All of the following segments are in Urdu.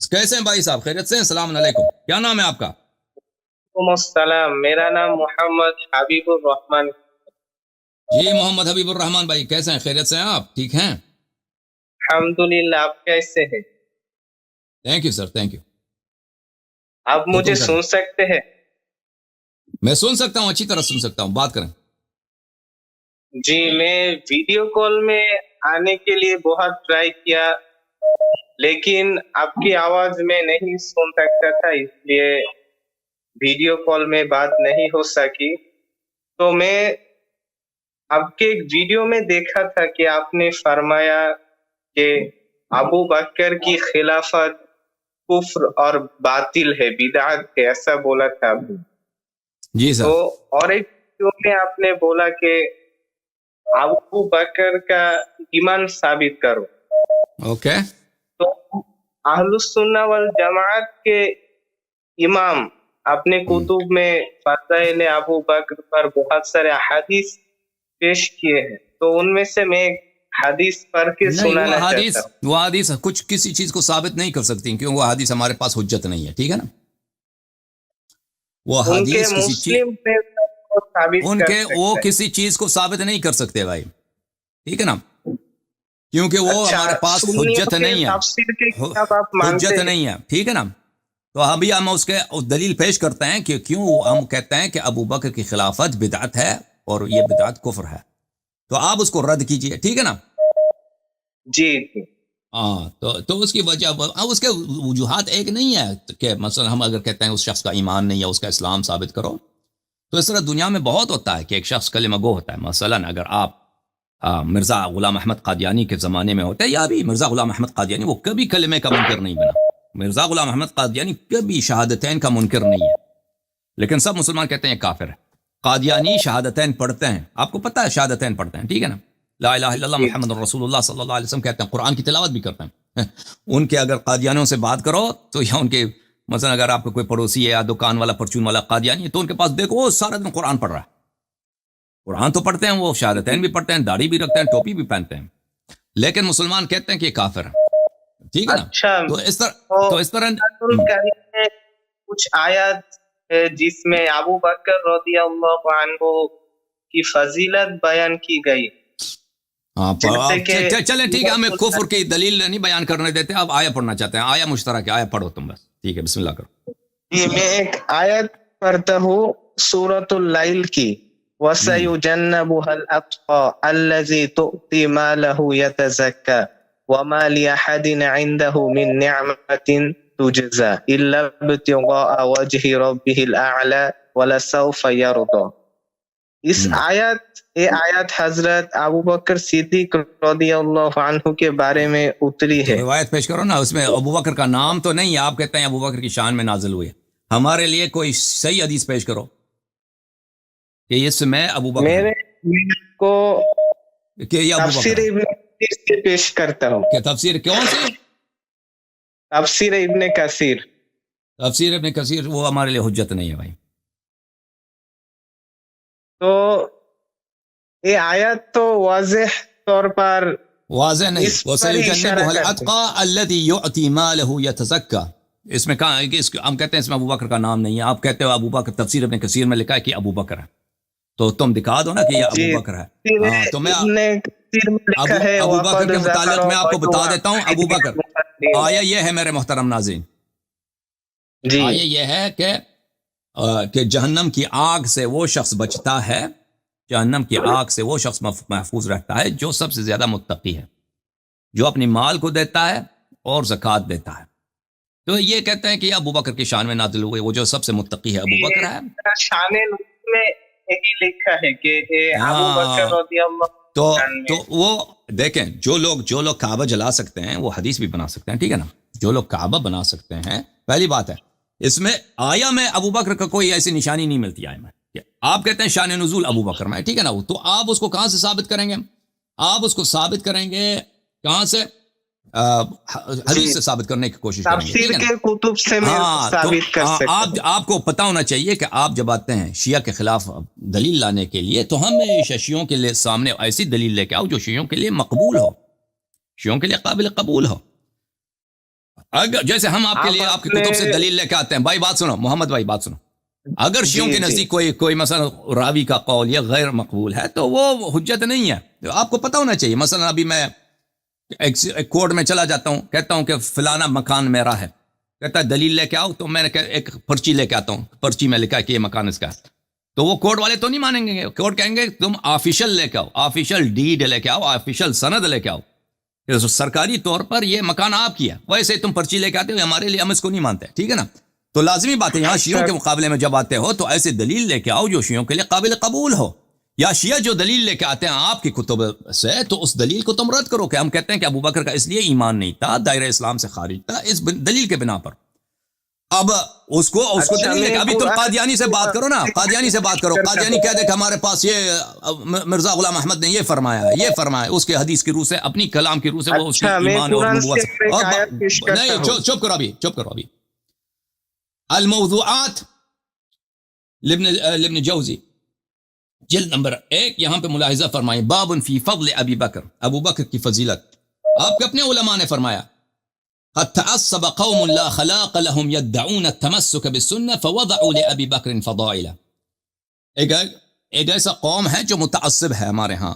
کیسے ہیں بھائی صاحب؟ خیریت سے ہیں؟ السلام علیکم، کیا نام ہے آپ کا؟ وعلیکم السلام، میرا نام محمد حبیب الرحمان۔ جی محمد حبیب الرحمان بھائی، کیسے ہیں؟ خیریت سے ہیں آپ؟ ٹھیک ہیں؟ الحمدللہ، آپ کیسے ہیں؟ Thank you sir, thank you. آپ مجھے حکم کریں۔ سن سکتے ہیں؟ میں سن سکتا ہوں، اچھی طرح سن سکتا ہوں، بات کریں۔ جی، میں ویڈیو کال میں آنے کے لیے بہت ٹرائی کیا، لیکن آپ کی آواز میں نہیں سن سکتا تھا، اس لیے ویڈیو کال میں بات نہیں ہو سکی۔ تو میں آپ کے ایک ویڈیو میں دیکھا تھا کہ آپ نے فرمایا کہ ابو بکر کی خلافت کفر اور باطل ہے، بدعت ہے، ایسا بولا تھا آپ نے۔ جی سر۔ تو اور ایک ویڈیو میں آپ نے بولا کہ ابو بکر کا ایمان ثابت کرو۔ اوکے۔ تو اہل السنہ والجماعت کے امام اپنے کتب میں فضائل ابو بکر پر بہت سارے احادیث پیش کیے ہیں، تو ان میں سے میں ایک حدیث پڑھ کے نہیں، سنانا چاہتا ہوں۔ وہ حدیث کچھ کسی چیز کو ثابت نہیں کر سکتی، کیونکہ وہ حدیث ہمارے پاس حجت نہیں ہے، ٹھیک ہے نا؟ وہ ان کے حدیث کسی چیز مسلم میں کو ثابت ان کر کے وہ سکتا ہے۔ کسی چیز کو ثابت نہیں کر سکتے بھائی، ٹھیک ہے نا؟ کیونکہ وہ اچھا، ہمارے پاس سنیوں حجت کے نہیں ہے، تفسیر کے کتاب آپ مانتے حجت ہیں؟ نہیں ہے، ٹھیک ہے نا؟ تو ابھی ہم اس کے دلیل پیش کرتے ہیں کہ کیوں ہم کہتے ہیں کہ ابو بکر کی خلافت بدعت ہے اور یہ بدعت کفر ہے، تو آپ اس کو رد کیجئے، ٹھیک ہے نا؟ جی جی ہاں، تو اس کی وجہ اب اس کے وجوہات ایک نہیں ہے کہ مثلا ہم اگر کہتے ہیں اس شخص کا ایمان نہیں ہے، اس کا اسلام ثابت کرو، تو اس طرح دنیا میں بہت ہوتا ہے کہ ایک شخص کلمہ گو ہوتا ہے۔ مثلا اگر آپ مرزا غلام احمد قادیانی کے زمانے میں ہوتے یا بھی مرزا غلام احمد قادیانی، وہ کبھی کلمے کا منکر نہیں بنا۔ مرزا غلام احمد قادیانی کبھی شہادتین کا منکر نہیں ہے، لیکن سب مسلمان کہتے ہیں یہ کافر ہے۔ قادیانی شہادتین پڑھتے ہیں، آپ کو پتہ ہے شہادتین پڑھتے ہیں، ٹھیک ہے نا؟ لا الہ الا اللہ جی محمد رسول اللہ صلی اللہ علیہ وسلم کہتے ہیں، قرآن کی تلاوت بھی کرتے ہیں۔ ان کے اگر قادیانیوں سے بات کرو تو یا ان کے مثلا اگر آپ کا کوئی پڑوسی ہے یا دکان والا پرچون والا قادیانی ہے، تو ان کے پاس دیکھو وہ سارا دن قرآن پڑھ رہا ہے۔ قرآن تو پڑھتے ہیں، وہ شہادتین بھی پڑھتے ہیں، داڑھی بھی رکھتے ہیں، ٹوپی بھی پہنتے ہیں، لیکن مسلمان کہتے ہیں کہ یہ کافر ہے، ٹھیک ہے نا؟ اچھا، تو اس طرح تو تو اس طرح قرآن الکریم میں کچھ آیات ہے جس میں ابو بکر رضی اللہ عنہ کی فضیلت بیان کی گئی، ہاں جیسے کہ چلیں ٹھیک ہے، ہمیں کفر کی دلیل نہیں بیان کرنے دیتے، آپ آیا پڑھنا چاہتے ہیں، آیا مشترک ہے، آیا پڑھو تم بس، ٹھیک ہے، بسم اللہ کرو۔ جی، میں ایک آیت پڑھتا ہوں سورۃ اللیل کی، وَسَيُجَنَّبُهَا الْأَتْقَى الَّذِي تُؤْتِي مَالَهُ يَتَزَكَّى وَمَا لِأَحَدٍ عِندَهُ مِن نِّعْمَةٍ تُجْزَى إِلَّا ابْتِغَاءَ وَجْهِ رَبِّهِ الْأَعْلَى وَلَسَوْفَ يَرْضَى۔ اس آیت حضرت ابو بکر صدیق رضی اللہ عنہ کے بارے میں اتری تو ہے۔ روایت پیش کرو نا، اس میں ابو بکر کا نام تو نہیں ہے، آپ کہتے ہیں ابو بکر کی شان میں نازل ہوئی ہے، ہمارے لیے کوئی صحیح حدیث پیش کرو کہ اس میں ابو بکر میرے کو ہے، کہ یہ ابو بکر تفسیر ہے، ابن کثیر سے پیش کرتا ہوں۔ کہ تفسیر کون سی؟ تفسیر ابن کثیر۔ تفسیر ابن کثیر وہ ہمارے لیے حجت نہیں ہے بھائی۔ تو یہ آیت تو واضح طور پر واضح نہیں، اس پر ہی اشارہ وَسَيُجَنَّبُهَا کرتے ہیں۔ الْأَتْقَى الَّذِي يُؤْتِي مَالَهُ يَتَزَكَّى، اس میں کہاں ہے کہ ہم کہتے ہیں اس میں ابو بکر کا نام نہیں ہے، آپ کہتے ہو ابو بکر، تفسیر ابن کثیر میں لکھا ہے کہ ابو بکر ہے، تو تم دکھا دو نا کہ یہ ابو جی، بکر ہے۔ تفسیر ہاں تو میں ابن کثیر میں لکھا ہے ابو بکر وَقَدْ کے متعلق ذَكَرَ میں آپ کو بتا بَعْضُ دیتا ہوں، ابو وَاحِدٍ بکر مُفَسِّرِينَ۔ آیا یہ ہے میرے محترم ناظرین، جی آیا یہ ہے کہ جہنم کی آگ سے وہ شخص بچتا ہے، جہنم کی آگ سے وہ شخص محفوظ رہتا ہے جو سب سے زیادہ متقی ہے، جو اپنی مال کو دیتا ہے اور زکوٰۃ دیتا ہے۔ تو یہ کہتے ہیں کہ یہ ابو بکر کی شان میں نازل ہوئے، وہ جو سب سے متقی ہے ابو بکر ہے۔ شان نزول میں یہی لکھا ہے کہ ابو بکر رضی اللہ تو عنہ۔ وہ دیکھیں، جو لوگ کعبہ جلا سکتے ہیں وہ حدیث بھی بنا سکتے ہیں، ٹھیک ہے نا؟ جو لوگ کعبہ بنا سکتے ہیں، پہلی بات ہے اس میں آیا میں ابو بکر کا کوئی ایسی نشانی نہیں ملتی آیا میں، آپ کہتے ہیں شان نزول ابو بکر میں، ٹھیک ہے نا؟ تو آپ اس کو کہاں سے ثابت کریں گے؟ آپ اس کو ثابت کریں گے کہاں سے؟ حدیث سے ثابت کرنے کی کوشش کریں گے، ٹھیک تفسیر ہے نا؟ کے کتب سے میں ہاں، تو ثابت کر سکتا ہوں۔ آپ کو پتہ ہونا چاہیے کہ آپ جب آتے ہیں شیعہ کے خلاف دلیل لانے کے لیے، تو ہمیشہ شیعوں کے لیے سامنے ایسی دلیل لے کے آؤ جو شیعوں کے لیے مقبول ہو، شیعوں کے لیے قابل قبول ہو۔ اگر جیسے ہم آپ کے لیے آپ کی کتب سے دلیل لے کے آتے ہیں، بھائی بات سنو، محمد بھائی بات سنو، اگر شیعوں کے نزدیک کوئی مثلا راوی کا قول یہ غیر مقبول ہے تو وہ حجت نہیں ہے، آپ کو پتہ ہونا چاہیے۔ مثلا ابھی میں ایک کورٹ میں چلا جاتا ہوں، کہتا ہوں کہ فلانا مکان میرا ہے، کہتا ہے دلیل لے کے آؤ، تو میں نے ایک پرچی لے کے آتا ہوں، پرچی میں لکھا کہ یہ مکان اس کا ہے، تو وہ کورٹ والے تو نہیں مانیں گے، کورٹ کہیں گے تم آفیشل لے کے آؤ، آفیشل ڈیڈ لے کے آؤ، آفیشل سند لے کے آؤ، سرکاری طور پر یہ مکان آپ کی ہے، ویسے تم پرچی لے کے آتے ہو، ہمارے لیے ہم اس کو نہیں مانتے، ٹھیک ہے نا؟ تو لازمی بات ہے یہاں شیعوں کے مقابلے میں جب آتے ہو تو ایسے دلیل لے کے آؤ جو شیعوں کے لیے قابل قبول ہو، یا شیعہ جو دلیل لے کے آتے ہیں آپ کی کتب سے تو اس دلیل کو تم رد کرو کہ ہم کہتے ہیں کہ ابو بکر کا اس لیے ایمان نہیں تھا، دائرہ اسلام سے خارج تھا، اس دلیل کے بنا پر۔ اب اس کو دلیل لے کے ابھی تم قادیانی سے بات کرو نا، قادیانی سے بات کرو، قادیانی کہہ دے کہ ہمارے پاس یہ مرزا غلام احمد نے یہ فرمایا اس کے حدیث کی روح سے، اپنی کلام کی روح سے، وہ اس کی ایمان اور نبوت سے۔ نہیں، چپ کرو ابھی الموضوعات لابن جوزی جلد نمبر 1 یہاں پہ ملاحظہ فرمائیں، باب فی فضل ابی بکر، ابو بکر کی فضیلت۔ آپ کے اپنے علماء نے فرمایا قد تعصب قوم لا خلاق لهم يدعون التمسك بالسنة فوضعوا لأبي بكر فضائلا۔ ایک ایسا قوم ہے جو متعصب ہے ہمارے ہاں،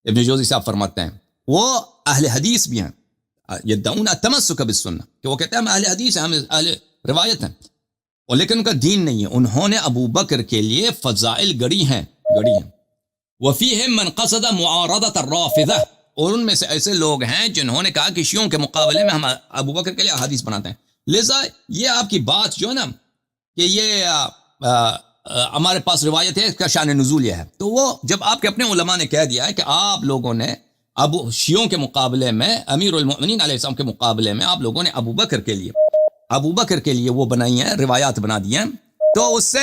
ابن جوزی صاحب فرماتے ہیں وہ اہل حدیث بھی ہیں، يدعون التمسك بالسنة، کہ وہ کہتے ہیں ہم اہل حدیث ہیں، ہم اہل روایت ہیں، اور لیکن ان کا دین نہیں ہے۔ انہوں نے ابو بکر کے لیے فضائل گڑی ہیں۔ وفيهم من قصد معارضة الرافضة، اور ان میں سے ایسے لوگ ہیں جنہوں نے کہا کہ شیعوں کے مقابلے میں ہم ابو بکر کے لیے احادیث بناتے ہیں۔ لذا یہ آپ کی بات جو ہے نا کہ یہ ہمارے پاس روایت ہے، اس کا شان نزول یہ ہے، تو وہ جب آپ کے اپنے علماء نے کہہ دیا ہے کہ آپ لوگوں نے شیعوں کے مقابلے میں، امیر المؤمنین علیہ السلام کے مقابلے میں آپ لوگوں نے ابو بکر کے لیے وہ بنائی ہیں، روایات بنا دی ہیں، تو اس سے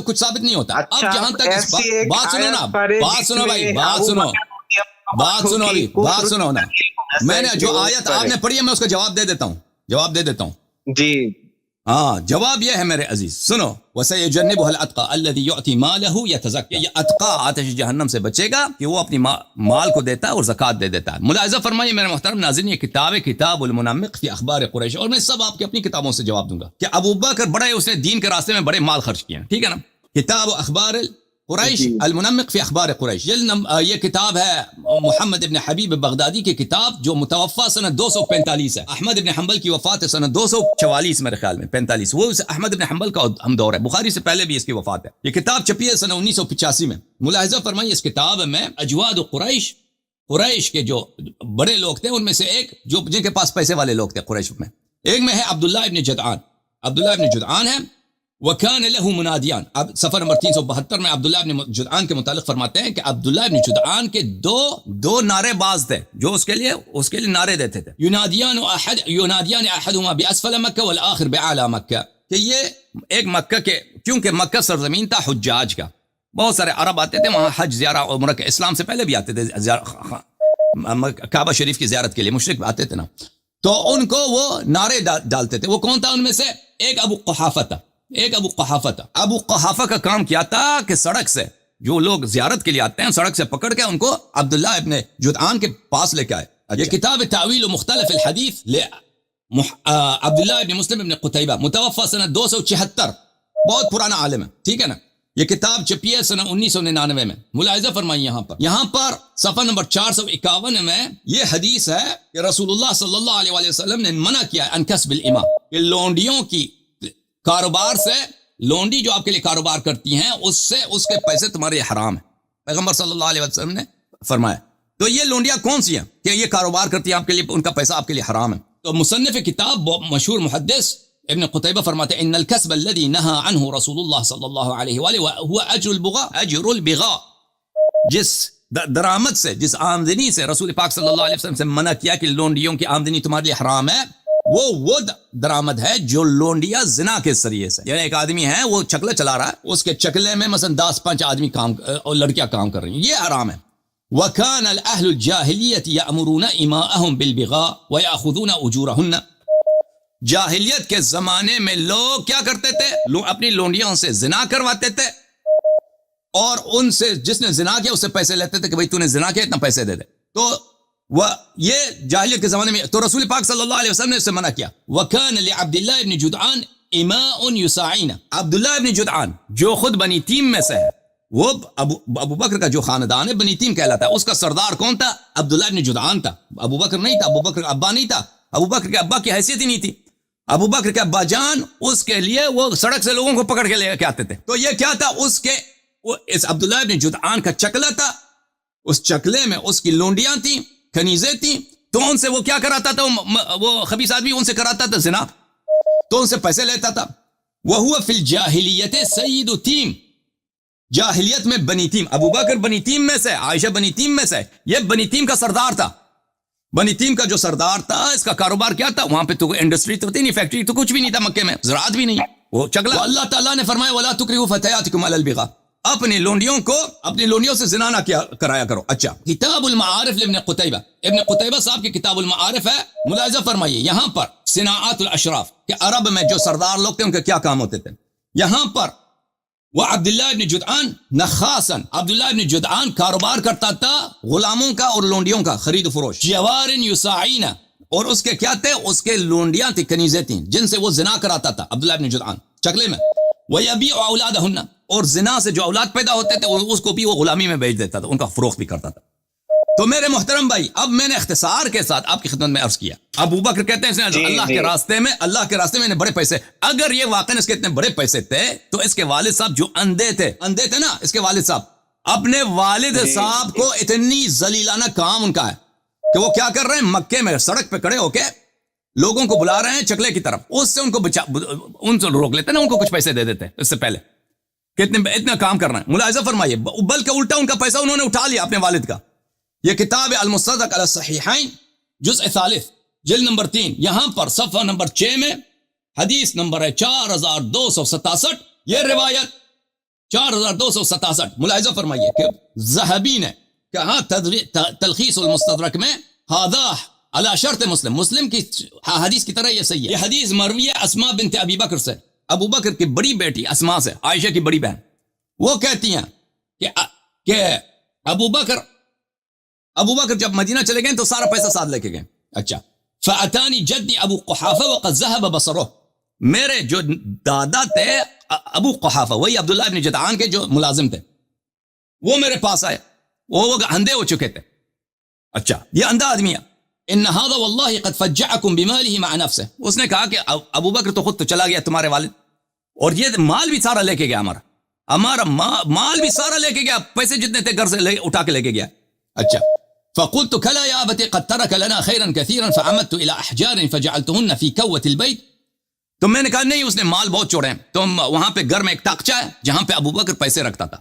کچھ ثابت نہیں ہوتا۔ اب جہاں تک بات سنو نا، بات سنو نا، میں نے جو آیت آپ نے پڑھی ہے میں اس کا جواب دے دیتا ہوں جی ہاں، جواب یہ ہے میرے عزیز، سنو، وَسَيَجَنِّبُهَا الْأَتْقَى الَّذِي يُعْتِي مَالَهُ يَتَزَكَّى، یہ اتقا آتش جہنم سے بچے گا کہ وہ اپنی مال کو دیتا ہے اور زکوٰۃ دے دیتا ہے۔ ملاحظہ فرمائیے میرے محترم ناظرین، یہ کتاب المنمق فی اخبار قریش، اور میں سب آپ کی اپنی کتابوں سے جواب دوں گا کہ ابو بکر بڑے، اس نے دین کے راستے میں بڑے مال خرچ کیے ہیں، ٹھیک ہے نا؟ کتاب اخبار قریش، المنمق فی اخبار قریش، یہ کتاب ہے محمد ابن حبیب بغدادی کی کتاب، جو متوفا سنہ 245 ہے۔ احمد ابن حنبل کی وفات ہے سنہ 244 میرے خیال میں 45، وہ احمد ابن حنبل کا ہم دور ہے، بخاری سے پہلے بھی اس کی وفات ہے۔ یہ کتاب چھپی ہے سنہ 1985 میں۔ ملاحظہ فرمائیے اس کتاب میں اجواد قریش کے جو بڑے لوگ تھے ان میں سے ایک جو جن کے پاس پیسے والے لوگ تھے قریش میں، ایک میں ہے عبداللہ ابن جدعان ہے، وَكَانَ لَهُ مُنَادِيَانِ۔ اب صفحہ نمبر 372 میں عبداللہ ابن جدعان کے متعلق فرماتے ہیں کہ عبداللہ ابن جدعان کے دو نعرے باز تھے جو اس کے لیے نعرے دیتے تھے، يُنَادِيَانِ أَحَدُهُمَا بِأَسْفَلَ مَكَّةَ وَالْآخِرُ بِأَعْلَى مَكَّةَ، کہ یہ ایک مکہ کے، کیونکہ مکہ سرزمین تھا حجاج کا، بہت سارے عرب آتے تھے وہاں حج زیارہ، عمرہ کے، اسلام سے پہلے بھی آتے تھے کعبہ شریف کی زیارت کے لیے، مشرک آتے تھے نا، تو ان کو وہ نعرے ڈالتے تھے۔ وہ کون تھا ان میں سے؟ ایک ابو قحافہ تھا۔ ابو قحافہ کا کام کیا تھا کہ سڑک سے جو لوگ زیارت کے لیے آتے ہیں، سڑک سے پکڑ کے ان کو عبداللہ ابن جدعان کے پاس لے کے آئے۔ یہ کتاب تعویل مختلف الحدیث عبداللہ ابن مسلم ابن قتیبہ، متوفا سنہ 276، بہت پرانا عالم ہے، ٹھیک ہے نا؟ یہ کتاب چھپی ہے سنہ 1999 میں۔ ملاحظہ فرمائیے یہاں پر صفحہ نمبر 451 میں یہ حدیث ہے کہ رسول اللہ صلی اللہ علیہ وآلہ وسلم نے منع کیا ہے ان کسب الاماء، کہ لونڈیوں کی کاروبار سے، لونڈی جو آپ کے لیے کاروبار کرتی ہیں اس کے پیسے تمہارے حرام ہیں، پیغمبر صلی اللہ علیہ وسلم نے فرمایا۔ تو یہ لونڈیاں کون سی ہیں کہ یہ کاروبار کرتی ہیں آپ کے لیے، ان کا پیسہ آپ کے لیے حرام ہے؟ تو مصنف کتاب مشہور محدث ابن قتیبہ فرماتے ہیں ان الکسب الذي نهى عنه رسول الله صلی اللہ علیہ وآلہ هو اجر البغاء، جس درآمد سے، جس آمدنی سے رسول پاک صلی اللہ علیہ وسلم سے منع کیا کہ لونڈیوں کی آمدنی تمہارے لیے حرام ہے، وہ درآمد ہے جو لونڈیا زنا کے ذریعے سے، یعنی ایک آدمی ہے وہ چکلے چلا رہا ہے، اس کے چکلے میں مثلا 10-5 آدمی کام اور لڑکیاں کام کر رہی ہیں، یہ حرام ہے۔ وَكَانَ الْأَهْلُ الْجَاهِلِيَّةِ يَأْمُرُونَ إِمَاءَهُمْ بِالْبِغَاءِ وَيَأْخُذُونَ أُجُورَهُنَّ، جاہلیت کے زمانے میں لوگ کیا کرتے تھے؟ اپنی لونڈیوں سے زنا کرواتے تھے اور ان سے، جس نے زنا کیا اس سے پیسے لیتے تھے کہ بھئی تو نے زنا کیا اتنا پیسے دے دے۔ تو وہ یہ جاہلیت کے زمانے میں تو رسول پاک صلی اللہ علیہ وسلم نے اس سے منع کیا. وَكَانَ لِعَبْدِ اللَّهِ ابن جدعان إِمَاءٌ يُسَاعِينَ. عبداللہ ابن جدعان جو خود بنی تیم میں سے ہے، وہ ابو بکر کا جو خاندان ہے بنی تیم کہلاتا ہے، اس کا سردار کون تھا؟ عبداللہ ابن جدعان تھا. ابو بکر نہیں تھا، ابو بکر کا ابا نہیں تھا، ابو بکر کے ابا کی حیثیت ہی نہیں تھی. ابو بکر کے ابا جان اس کے لیے وہ سڑک سے لوگوں کو پکڑ کے لے کے آتے تھے. تو یہ کیا تھا؟ اس عبداللہ ابن جدعان کا چکلا تھا. اس چکلے میں اس کی لونڈیاں تھیں، کنیزیں تھیں. تو ان سے وہ کیا کراتا تھا؟ وہ خبیث آدمی ان سے کراتا تھا زنا، تو ان سے پیسے لیتا تھا. وَهُوَ فِي الْجَاهِلِيَّةِ سَيِّدُ تِيم. جاہلیت میں بنی تیم، ابو بکر بنی تیم میں سے، عائشہ بنی تیم میں سے، یہ بنی تیم کا سردار تھا. بنی تیم کا جو سردار تھا، اس کا کاروبار کیا تھا؟ وہاں پہ تو انڈسٹری تو تھی نہیں، فیکٹری تو کچھ بھی نہیں تھا مکے میں، زراعت بھی نہیں. وہ چکلا. اللہ تعالیٰ نے فرمایا وَلَا تُكْرِهُ فَتَيَاتِكُمْ عَلَى الْبِغَاءِ. اپنی لونڈیوں سے زنا نہ کرایا کرو. اچھا، کتاب المعارف لابن قتیبہ، ابن قتیبہ صاحب کی کتاب المعارف ہے. ملاحظہ فرمائیے یہاں پر صناعات الاشراف کہ عرب میں جو سردار لوگ تھے ان کے کیا کام ہوتے تھے. یہاں پر وہ عبداللہ ابن جدعان نخاسن، عبداللہ ابن جدعان کاروبار کرتا تھا غلاموں کا اور لونڈیوں کا، خرید و فروش. جوارن یساعین، اور اس کے کیا تھے؟ اس کے لونڈیاں تھی، کنیزیں تھیں جن سے وہ زنا کراتا تھا عبداللہ ابن جدعان چکلے میں. وَيَبِيعُ أَوْلَادَهُنَّ، اور زنا سے جو اولاد پیدا ہوتے تھے اس کو بھی وہ غلامی میں بیچ دیتا تھا، ان کا فروخت بھی کرتا تھا. تو میرے محترم بھائی، اب میں نے اختصار کے ساتھ آپ کی خدمت میں عرض کیا. ابو بکر کہتے ہیں اللہ کے راستے میں نے بڑے پیسے، اگر یہ واقعی اس کے اتنے بڑے پیسے تھے تو اس کے والد صاحب جو اندھے تھے نا، اس کے والد صاحب اپنے والد صاحب کو اتنی ذلیلانہ کام ان کا ہے کہ وہ کیا کر رہے ہیں؟ مکے میں سڑک پہ کھڑے ہو کے لوگوں کو بلا رہے ہیں چکلے کی طرف، اس سے ان سے روک لیتے نا، ان کو کچھ پیسے دے دیتے اس سے پہلے کہ اتنا کام کر رہے ہیں. ملاحظہ فرمائیے، بلکہ الٹا ان کا پیسہ انہوں نے اٹھا لیا اپنے والد کا. یہ کتاب المستدرک علی الصحیحین جزء ثالث جلد نمبر 3، یہاں پر صفحہ نمبر 6 میں حدیث نمبر ہے 4267. یہ روایت 4267. ملاحظہ فرمائیے کہ ذہبی نے کہا تلخیص المستدرک میں ھذا علی شرط مسلم کی حدیث کی طرح یہ صحیح ہے. یہ حدیث مروی ہے اسماء بنت ابی بکر سے، ابو بکر کی بڑی بیٹی اسماء سے، عائشہ کی بڑی بہن. وہ کہتی ہیں کہ ابو بکر جب مدینہ چلے گئے تو سارا پیسہ ساتھ لے کے گئے. اچھا، فَأَتَانِ جَدِّ ابو قحافہ وَقَدْ ذَهَبَ بَصَرُهُ. میرے جو دادا تھے ابو قحافہ، وہی عبداللہ ابن جدعان کے جو ملازم تھے، وہ میرے پاس آئے، وہ اندھے ہو چکے تھے. اچھا، یہ اندھا آدمی ہے. ان هذا والله قد فجعكم بماله مع نفسه. اس نے کہا کہ ابو بکر تو خود تو چلا گیا تمہارے والد، اور یہ مال بھی سارا لے کے گیا، ہمارا مال بھی سارا لے کے گیا، پیسے جتنے تھے گھر سے اٹھا کے لے کے گیا. اچھا، فقلت كلا يا ابتي قد ترك لنا خيرا كثيرا فعمدت الى احجار فجعلتهن في كوة البيت. تو میں نے کہا نہیں، اس نے مال بہت چھوڑے ہیں. تو وہاں پہ گھر میں ایک تاقچہ ہے جہاں پہ ابو بکر پیسے رکھتا تھا،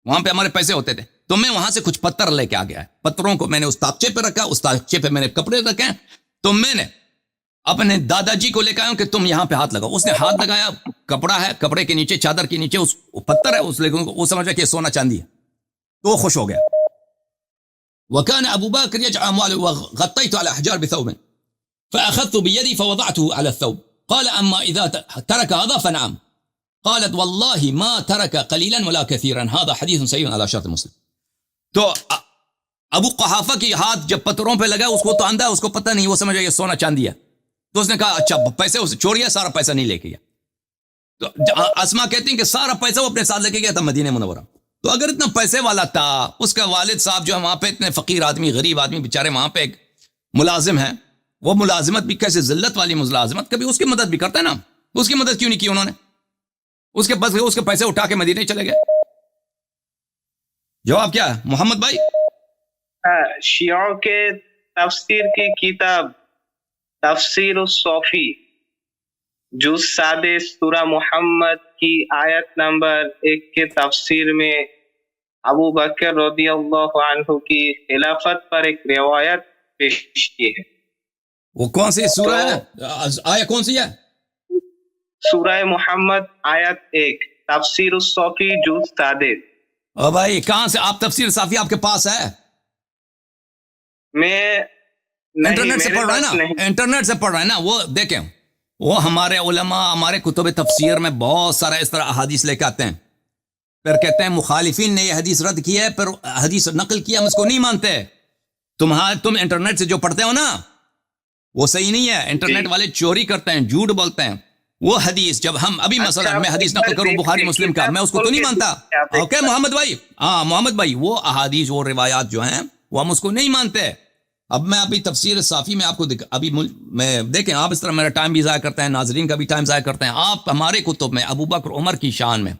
وہاں پہ ہمارے پیسے ہوتے تھے. تو میں وہاں سے کچھ پتھر لے کے آ گیا ہے، پتھروں کو میں نے اس تاقچے پہ رکھا، اس تاقچے پہ میں نے کپڑے رکھے ہیں. تو میں نے اپنے دادا جی کو لے کے آیا ہوں کہ تم یہاں پہ ہاتھ لگاؤ. اس نے ہاتھ لگایا، کپڑا ہے، کپڑے کے نیچے چادر کے نیچے اس پتھر ہے، اس لیکن وہ سمجھا کہ سونا چاندی ہے، تو وہ خوش ہو گیا. وكان ابو بكر يجعل امواله وغطيت على احجار بثوب فاخذت بيدي فوضعته على الثوب. قال اما اذا ترك هذا فنعم. قالت والله ما ترك قليلا ولا كثيرا. هذا حديث صحيح على شرط مسلم. تو ابو قحافہ کی ہاتھ جب پتھروں پہ لگا، اس کو تو اندھا، اس کو پتہ نہیں، وہ سمجھا یہ سونا چاندی ہے. تو اس نے کہا اچھا پیسے اسے چوریا، سارا پیسہ نہیں لے کے گیا. تو اسما کہتی ہیں کہ سارا پیسہ وہ اپنے ساتھ لے کے گیا تھا مدینہ منورہ. تو اگر اتنا پیسے والا تھا، اس کا والد صاحب جو ہے وہاں پہ اتنے فقیر آدمی، غریب آدمی بیچارے وہاں پہ ایک ملازم ہے، وہ ملازمت بھی کیسے ذلت والی ملازمت، کبھی اس کی مدد بھی کرتا ہے نا. اس کی مدد کیوں نہیں کی انہوں نے؟ اس کے پیسے اٹھا کے مدینہ چلے گئے. جواب کیا ہے محمد بھائی؟ شیعوں کے تفسیر کی کتاب تفسیر الصوفی جز 7 سورہ محمد کی آیت نمبر 1 کے تفسیر میں ابو بکر رضی اللہ عنہ کی خلافت پر ایک روایت پیش کی ہے. وہ کون سی سورہ ہے؟ آیت کون سی ہے؟ سورہ محمد آیت 1 تفسیر الصوفی جز 7. او بھائی کہاں سے آپ تفسیر صافی آپ کے پاس ہے؟ میں انٹرنیٹ سے پڑھ رہا ہے نا، انٹرنیٹ سے پڑھ رہا ہے نا. وہ دیکھیں، وہ ہمارے علماء ہمارے کتب تفسیر میں بہت سارا اس طرح احادیث لے کے آتے ہیں، پھر کہتے ہیں مخالفین نے یہ حدیث رد کی ہے، پھر حدیث نقل کیا، ہم اس کو نہیں مانتے. تم انٹرنیٹ سے جو پڑھتے ہو نا وہ صحیح نہیں ہے. انٹرنیٹ والے چوری کرتے ہیں, جھوٹ بولتے ہیں. وہ حدیث جب ہم ابھی مثلا میں حدیث نقل کروں بخاری مسلم کا, میں اس کو تو نہیں مانتا. اوکے محمد بھائی, ہاں محمد بھائی, وہ احادیث وہ روایات جو ہیں وہ ہم اس کو نہیں مانتے. اب میں ابھی تفسیر صافی میں آپ کو ابھی میں دیکھیں, آپ اس طرح میرا ٹائم بھی ضائع کرتے ہیں, ناظرین کا بھی ٹائم ضائع کرتے ہیں. آپ ہمارے کتب میں ابو بکر عمر کی شان میں,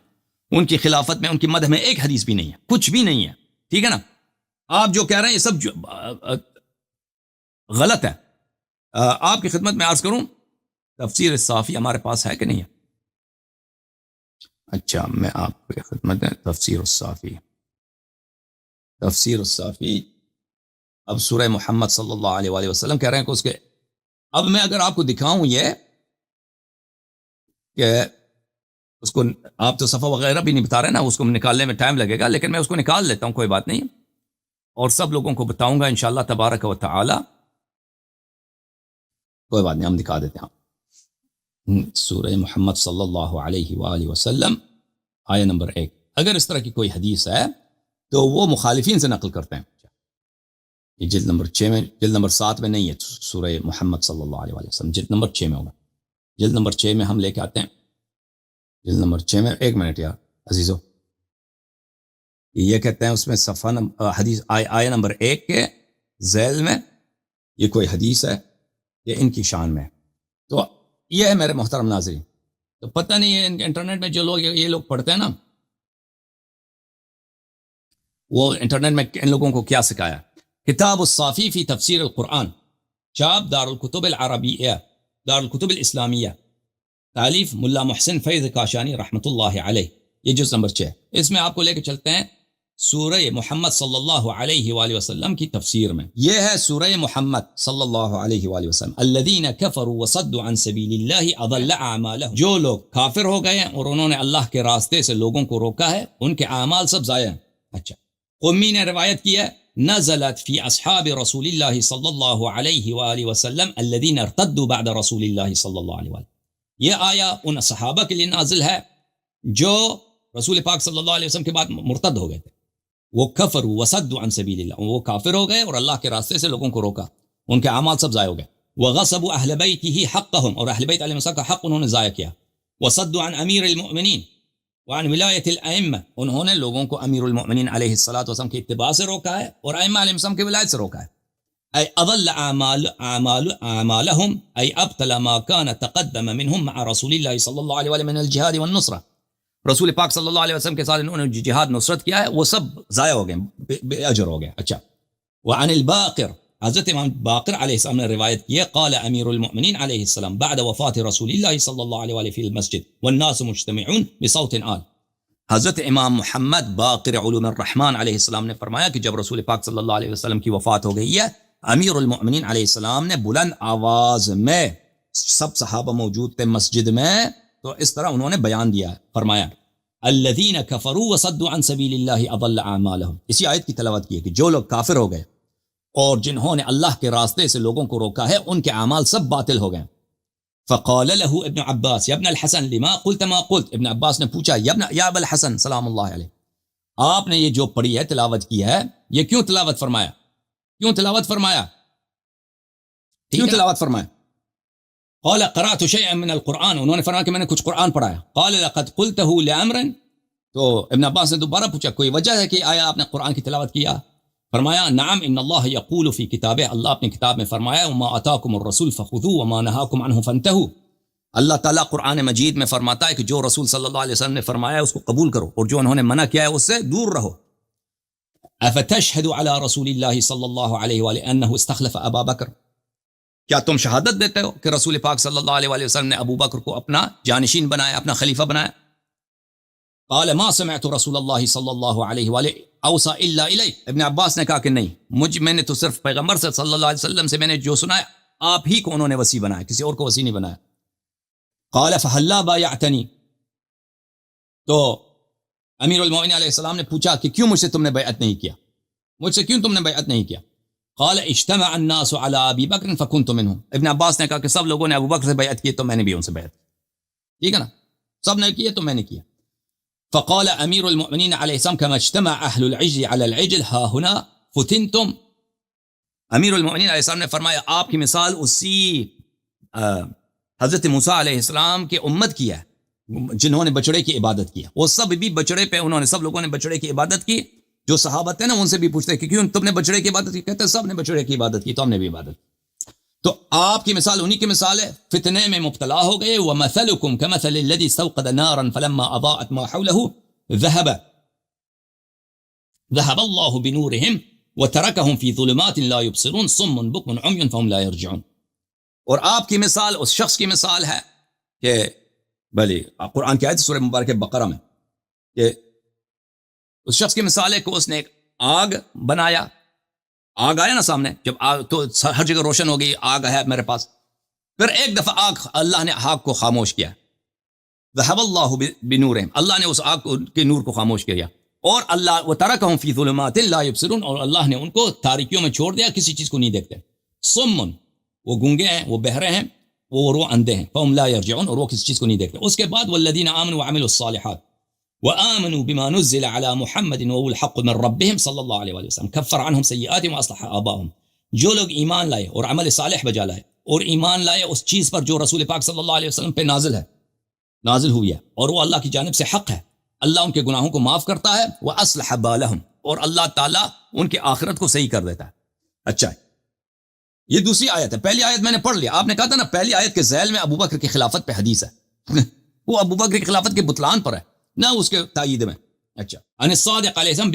ان کی خلافت میں, ان کی مدح میں ایک حدیث بھی نہیں ہے, کچھ بھی نہیں ہے. ٹھیک ہے نا. آپ جو کہہ رہے ہیں یہ سب غلط ہے. آپ کی خدمت میں عرض کروں, تفسیر صافی ہمارے پاس ہے کہ نہیں ہے؟ اچھا, میں آپ کی خدمت میں تفسیر الصافی اب سورہ محمد صلی اللہ علیہ وآلہ وسلم کہہ رہے ہیں کہ اس کے, اب میں اگر آپ کو دکھاؤں یہ کہ اس کو, آپ تو صفحہ وغیرہ بھی نہیں بتا رہے نا, اس کو نکالنے میں ٹائم لگے گا, لیکن میں اس کو نکال لیتا ہوں, کوئی بات نہیں, اور سب لوگوں کو بتاؤں گا انشاءاللہ تبارک و تعالی. کوئی بات نہیں, ہم دکھا دیتے ہیں. سورہ محمد صلی اللہ علیہ وآلہ وسلم آیہ نمبر 1. اگر اس طرح کی کوئی حدیث ہے تو وہ مخالفین سے نقل کرتے ہیں. یہ جلد نمبر 6 میں, جلد نمبر 7 میں نہیں ہے سورہ محمد صلی اللہ علیہ وآلہ وسلم, جلد نمبر 6 میں ہوگا. جلد نمبر 6 میں ہم لے کے آتے ہیں. جلد نمبر 6 میں, ایک منٹ یار عزیزو, یہ کہتے ہیں اس میں صفحہ حدیث آیہ نمبر 1 کے ذیل میں یہ کوئی حدیث ہے, یہ ان کی شان میں. تو یہ ہے میرے محترم ناظرین. تو پتہ نہیں ہے انٹرنیٹ میں جو لوگ یہ لوگ پڑھتے ہیں نا, وہ انٹرنیٹ میں ان لوگوں کو کیا سکھایا. کتاب الصافی فی تفسیر القرآن, چاپ دار الکتب العربیہ, دار الکتب الاسلامیہ, تالیف ملا محسن فیض کاشانی رحمۃ اللہ علیہ. یہ جز نمبر 6. اس میں آپ کو لے کے چلتے ہیں سورہ محمد صلی اللہ علیہ وآلہ وسلم کی تفسیر میں. یہ ہے سورہ محمد صلی اللہ علیہ وآلہ وسلم. الذین کفروا وصدوا عن سبیل اللہ اضل اعمالهم, جو لوگ کافر ہو گئے ہیں اور انہوں نے اللہ کے راستے سے لوگوں کو روکا ہے, ان کے اعمال سب ضائع ہیں. اچھا, قمی نے روایت کی ہے, نزلت فی اصحاب رسول اللہ صلی اللہ علیہ وآلہ وسلم الذین ارتدوا بعد رسول اللہ صلی اللہ علیہ وآلہ. یہ آیا ان صحابہ کے لیے نازل ہے جو رسول پاک صلی اللہ علیہ وسلم کے بعد مرتد ہو گئے تھے. وہ کفر وصدوا عن سبیل اللہ, وہ کافر ہو گئے اور اللہ کے راستے سے لوگوں کو روکا, ان کے اعمال سب ضائع ہو گئے. وغصبوا اہل بیتہ حقهم, اور اہل بیت علیہ السلام کا حق انہوں نے ضائع کیا. وصدوا عن امیر المؤمنین وعن ولایت الائمہ, انہوں نے لوگوں کو امیر المؤمنین علیہ الصلوۃ والسلام کی اتباع سے روکا ہے اور ائمہ علیہ السلام کی ولایت سے روکا ہے. ای اضل اعمالهم ای ابطل ما كان تقدم منهم مع رسول اللہ صلی اللہ علیہ وسلم من الجہاد والنصرہ. رسول پاک صلی اللہ علیہ وسلم کے ساتھ انہوں نے جہاد نصرت کیا ہے, وہ سب ضائع ہو گئے, بے اجر ہو گئے. اچھا, وعن الباقر, حضرت امام باقر علیہ السلام نے روایت کی ہے, قال امیر المؤمنین علیہ السلام بعد وفات رسول اللہ صلی اللہ علیہ وآلہ فی المسجد والناس مجتمعون بصوت عال. حضرت امام محمد باقر علوم الرحمن علیہ السلام نے فرمایا کہ جب رسول پاک صلی اللہ علیہ وسلم کی وفات ہو گئی ہے, امیر المؤمنین علیہ السلام نے بلند آواز میں, سب صحابہ موجود تھے مسجد میں, تو اس طرح انہوں نے بیان دیا, فرمایا الذین کفروا وصدوا عن سبیل اللہ اضل اعمالهم. اسی آیت کی تلاوت کی ہے کہ جو لوگ کافر ہو گئے اور جنہوں نے اللہ کے راستے سے لوگوں کو روکا ہے, ان کے اعمال سب باطل ہو گئے. فقال له ابن عباس یا ابن الحسن لما قلت ما قلت. ابن عباس نے پوچھا, یا ابا الحسن سلام اللہ علیہ, آپ نے یہ جو پڑھی ہے, تلاوت کی ہے, یہ کیوں تلاوت فرمایا, کیوں تلاوت فرمایا, کیوں تلاوت فرمایا؟ قال قرأت شيئا من القرآن, انہوں نے فرمایا کہ میں نے کچھ قرآن پڑھا ہے. قال لقد قلته لأمر, تو ابن عباس نے دوبارہ پوچھا کوئی وجہ ہے کہ آیا آپ نے قرآن کی تلاوت کیا؟ فرمایا نعم ان اللہ یقول فی کتابہ, اللہ اپنی کتاب میں فرمایا وما آتاکم الرسول فخذوه وما نهاکم عنه فانتهوا. اللہ تعالیٰ قرآن مجید میں فرماتا ہے کہ جو رسول صلی اللہ علیہ وسلم نے فرمایا ہے اس کو قبول کرو, اور جو انہوں نے منع کیا ہے اس سے دور رہو. افتشهد على رسول اللہ صلی اللہ علیہ وآلہ انه استخلف ابا بکر, کیا تم شہادت دیتے ہو کہ رسول پاک صلی اللہ علیہ وسلم نے ابو بکر کو اپنا جانشین بنایا, اپنا خلیفہ بنایا؟ قال ما سمعت رسول اللہ صلی اللہ علیہ وآلہ اوصى الا الیک. ابن عباس نے کہا کہ نہیں, میں نے تو صرف پیغمبر صلی اللہ علیہ وسلم سے میں نے جو سنا ہے, آپ ہی کو انہوں نے وصی بنایا, کسی اور کو وصی نہیں بنایا. قال فهلا بايعتني, تو امیر المؤمنین علیہ السلام نے پوچھا کہ کیوں مجھ سے تم نے بیعت نہیں کیا, مجھ سے کیوں تم نے بیعت نہیں کیا؟ قال اجتمع الناس على ابي بکر فكنت منهم. ابن عباس نے کہا کہ سب لوگوں نے ابو بکر سے بیعت کی تو میں نے بھی ان سے بیعت کی. ٹھیک ہے نا, سب نے کی تو میں نے کیا. فقال امیر المؤمنین علیہ السلام كما اجتمع اهل العجل على العجل ها هنا فتنتم امیر المؤمنین علیہ السلام نے فرمایا آپ کی مثال اسی حضرت موسیٰ علیہ السلام کے امت کی ہے جنہوں نے بچڑے کی عبادت کی. وہ سب بھی بچڑے پہ انہوں نے سب لوگوں نے بچڑے کی عبادت کی. جو صحابہ تھے نا ان سے بھی پوچھتے کہ کیوں تم نے بچڑے کی عبادت کی؟ کہتے سب نے بچڑے کی عبادت کی تو ہم نے بھی عبادت کی. تو آپ کی مثال انہی کی مثال ہے. فتنے میں مبتلا ہو گئے. وَمَثَلُكُمْ كَمَثَلِ الَّذِي اسْتَوْقَدَ نَارًا فَلَمَّا أَضَاءَتْ مَا حَوْلَهُ ذَهَبَ اللَّهُ بِنُورِهِمْ وَتَرَكَهُمْ فِي ظُلُمَاتٍ لَا يُبْصِرُونَ صُمٌّ بُكْمٌ عُمْيٌ فَهُمْ لَا يَرْجِعُونَ. اور آپ کی مثال اس شخص کی مثال ہے کہ بھلے قرآن کی آیت سورہ مبارکہ بقرہ میں کہ اس شخص کی مثال ہے کہ اس نے ایک آگ بنایا. آگ آیا نا سامنے, جب آگ تو ہر جگہ روشن ہو گئی, آگ ہے میرے پاس. پھر ایک دفعہ اللہ نے آگ کو خاموش کیا. ذهب اللہ بنورہم, اللہ نے اس آگ کے نور کو خاموش کیا. اور اللہ وترکہم فی ظلمات لا یبصرون, اور اللہ نے ان کو تاریکیوں میں چھوڑ دیا, کسی چیز کو نہیں دیکھتے. صم, وہ گونگے ہیں, وہ بہرے ہیں, وہ اندھے ہیں. فہم لا یرجعون, اور وہ کسی چیز کو نہیں دیکھتے. اس کے بعد والذین آمنوا وعملوا الصالحات وآمنوا بما نزل على محمد وهو الحق من ربهم صلی اللہ علیہ وسلم کفر عنہم سیئاتهم واصلح آباءهم. جو لوگ ایمان لائے اور عمل صالح بجا لائے اور ایمان لائے اس چیز پر جو رسول پاک صلی اللہ علیہ وسلم پہ نازل ہوئی ہے, اور وہ اللہ کی جانب سے حق ہے, اللہ ان کے گناہوں کو معاف کرتا ہے. وَأَصْلَحَ بَالَهُمْ, اور اللہ تعالیٰ ان کے آخرت کو صحیح کر دیتا ہے. اچھا, یہ دوسری آیت ہے. پہلی آیت میں نے پڑھ لیا. آپ نے کہا تھا نا پہلی آیت کے ذیل میں ابوبکر کی خلافت پہ حدیث ہے. وہ ابوبکر کی خلافت کے بطلان پر ہے نہ اس کے تائید میں. اچھا, ان الصادق علیہ السلام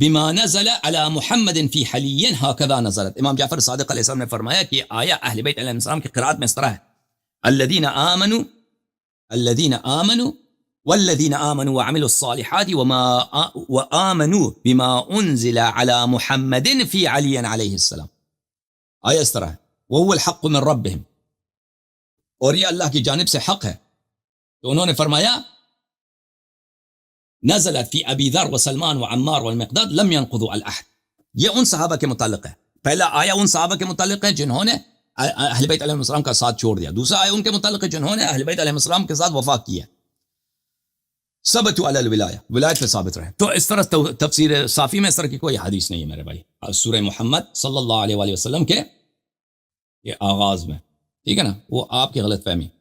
بما نزل على محمد فی حلی هكذا نزلت. امام جعفر صادق علیہ السلام نے فرمایا کہ آیا اہل بیت علیہ السلام کی قرات میں اس طرح ہے, الذين آمنوا والذين آمنوا وعملوا الصالحات وآمنوا بما انزل على محمد فی علی علیہ السلام. آیا اس طرح ہے, وهو الحق من ربهم, اور یہ اللہ کی جانب سے حق ہے. تو انہوں نے فرمایا نزلت فی ابی ذر وسلمان وعمار والمقداد لم ينقضوا العہد. یہ ان صحابہ کے متعلق ہے. پہلا آیا ان صحابہ کے متعلق ہے جنہوں نے اہل بیت علیہ السلام کا ساتھ چھوڑ دیا. دوسرا آیا ان کے متعلق ہے جنہوں نے اہل بیت علیہ السلام کے ساتھ وفا کیا, ثبتوا علی الولایہ, ولایت پہ ثابت رہے. تو اس طرح تفسیر صافی میں اس طرح کی کوئی حدیث نہیں ہے میرے بھائی, سورہ محمد صلی اللہ علیہ وسلم کے یہ آغاز میں. ٹھیک ہے نا, وہ آپ کی غلط فہمی.